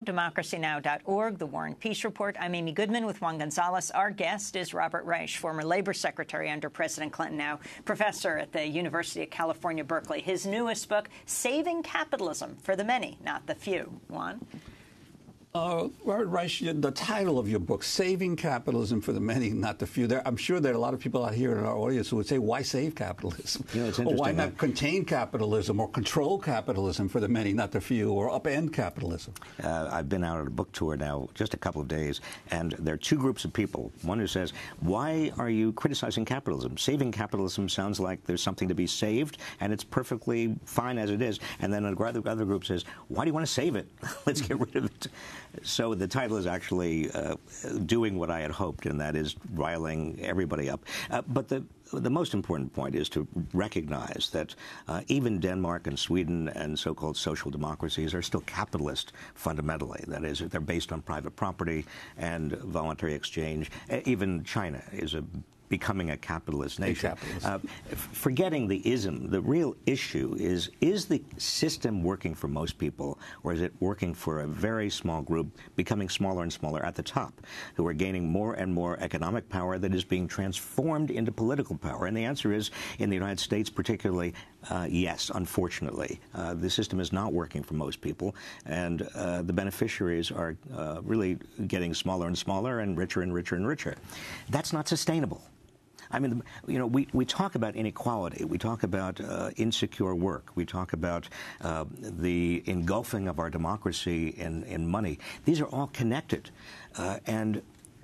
democracynow.org, The War and Peace Report. I'm Amy Goodman with Juan Gonzalez. Our guest is Robert Reich, former Labor Secretary under President Clinton, now professor at the University of California, Berkeley. His newest book, Saving Capitalism for the Many, Not the Few. Juan? Robert Reich, the title of your book, Saving Capitalism for the Many, Not the Few. I'm sure there are a lot of people out here in our audience who would say, why save capitalism? You know, it's or why interesting. not contain capitalism or control capitalism for the many, not the few, or upend capitalism? I've been out on a book tour now just a couple of days, and there are two groups of people. One who says, why are you criticizing capitalism? Saving capitalism sounds like there's something to be saved, and it's perfectly fine as it is. And then another group says, why do you want to save it? Let's get rid of it. So the title is actually doing what I had hoped, and that is riling everybody up. But the most important point is to recognize that even Denmark and Sweden and so-called social democracies are still capitalist fundamentally. That is, they're based on private property and voluntary exchange. Even China is becoming a capitalist nation. Forgetting the ism, the real issue is the system working for most people, or is it working for a very small group, becoming smaller and smaller at the top, who are gaining more and more economic power that is being transformed into political power? And the answer is, in the United States particularly, yes, unfortunately. The system is not working for most people, and the beneficiaries are really getting smaller and smaller and richer and richer and richer. That's not sustainable. I mean, you know, we talk about inequality. We talk about insecure work. We talk about the engulfing of our democracy in money. These are all connected. And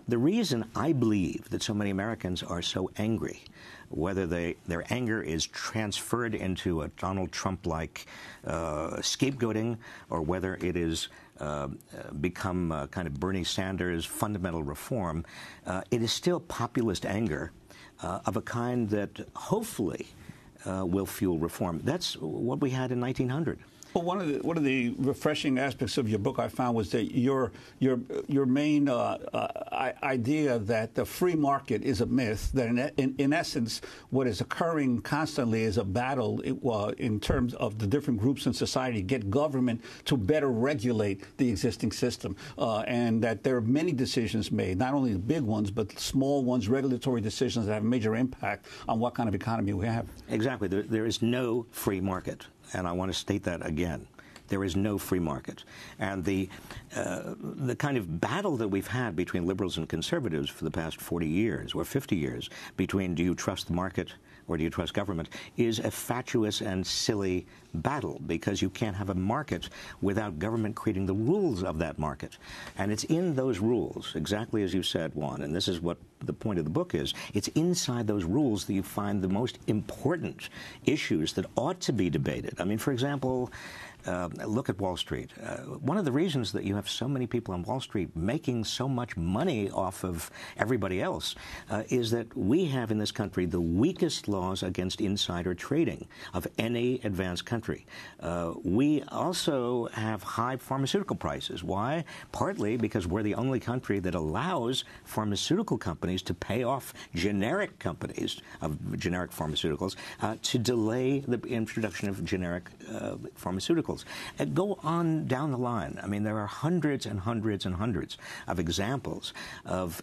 the reason I believe that so many Americans are so angry, whether their anger is transferred into a Donald Trump-like scapegoating, or whether it is become kind of Bernie Sanders fundamental reform, it is still populist anger of a kind that hopefully will fuel reform. That's what we had in 1900. Well, one of the refreshing aspects of your book I found was that your main idea that the free market is a myth, that in essence what is occurring constantly is a battle in terms of the different groups in society get government to better regulate the existing system, and that there are many decisions made, not only the big ones but small ones, regulatory decisions that have a major impact on what kind of economy we have. Exactly. There is no free market. And I want to state that again. There is no free market. And the kind of battle that we've had between liberals and conservatives for the past 40 years or 50 years between do you trust the market or do you trust government is a fatuous and silly battle, because you can't have a market without government creating the rules of that market. And it's in those rules, exactly as you said, Juan, and this is what the point of the book is, it's inside those rules that you find the most important issues that ought to be debated. I mean, for example, look at Wall Street. One of the reasons that you have so many people on Wall Street making so much money off of everybody else is that we have in this country the weakest laws against insider trading of any advanced country. We also have high pharmaceutical prices. Why? Partly because we're the only country that allows pharmaceutical companies to pay off generic companies of generic pharmaceuticals to delay the introduction of generic pharmaceuticals. Go on down the line. I mean, there are hundreds and hundreds and hundreds of examples of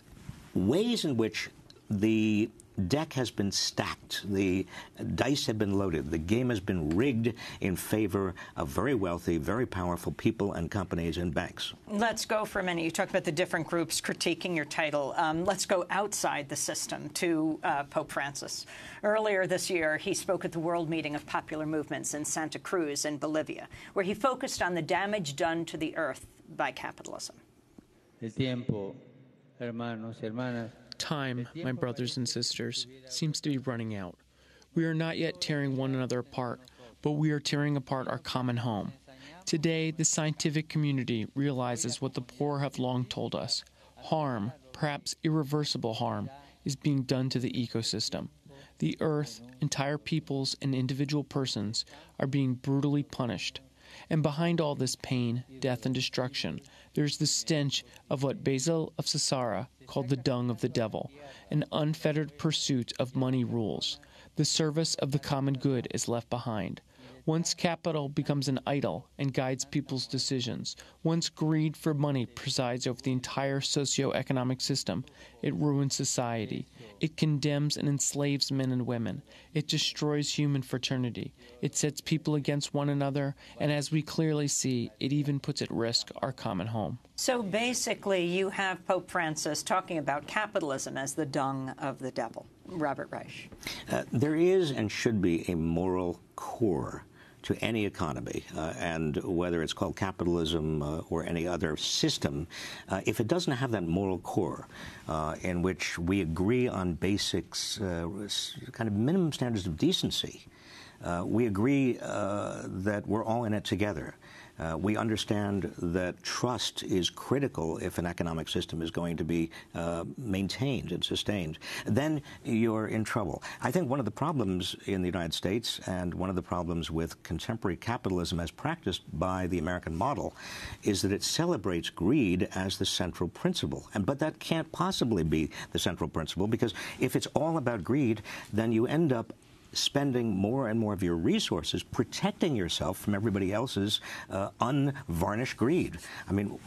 ways in which the deck has been stacked, the dice have been loaded, the game has been rigged in favor of very wealthy, very powerful people and companies and banks. Let's go for a minute. You talked about the different groups critiquing your title. Let's go outside the system to Pope Francis. Earlier this year, he spoke at the World Meeting of Popular Movements in Santa Cruz in Bolivia, where he focused on the damage done to the earth by capitalism. El tiempo, hermanos, hermanas. Time, my brothers and sisters, seems to be running out. We are not yet tearing one another apart, but we are tearing apart our common home. Today, the scientific community realizes what the poor have long told us. Harm, perhaps irreversible harm, is being done to the ecosystem. The earth, entire peoples, and individual persons are being brutally punished. And behind all this pain, death, and destruction, there's the stench of what Basil of Caesarea called the dung of the devil, an unfettered pursuit of money rules. The service of the common good is left behind. Once capital becomes an idol and guides people's decisions, once greed for money presides over the entire socio-economic system, it ruins society. It condemns and enslaves men and women. It destroys human fraternity. It sets people against one another, and as we clearly see, it even puts at risk our common home. So basically, you have Pope Francis talking about capitalism as the dung of the devil. Robert Reich. There is and should be a moral core to any economy, and whether it's called capitalism or any other system, if it doesn't have that moral core in which we agree on basics, kind of minimum standards of decency, we agree that we're all in it together. We understand that trust is critical if an economic system is going to be maintained and sustained. Then you're in trouble. I think one of the problems in the United States and one of the problems with contemporary capitalism as practiced by the American model is that it celebrates greed as the central principle. But that can't possibly be the central principle, because if it's all about greed, then you end up spending more and more of your resources protecting yourself from everybody else's unvarnished greed. I mean,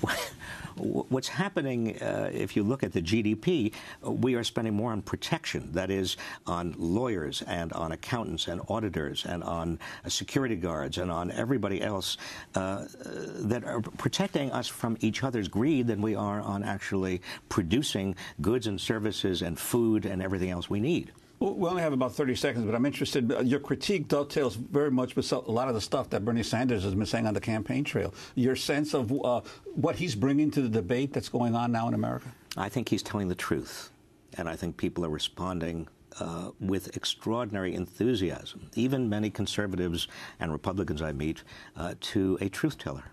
what's happening, if you look at the GDP, we are spending more on protection, that is, on lawyers and on accountants and auditors and on security guards and on everybody else that are protecting us from each other's greed than we are on actually producing goods and services and food and everything else we need. Well, we only have about 30 seconds, but I'm interested. Your critique dovetails very much with a lot of the stuff that Bernie Sanders has been saying on the campaign trail. Your sense of what he's bringing to the debate that's going on now in America? I think he's telling the truth, and I think people are responding with extraordinary enthusiasm, even many conservatives and Republicans I meet, to a truth teller.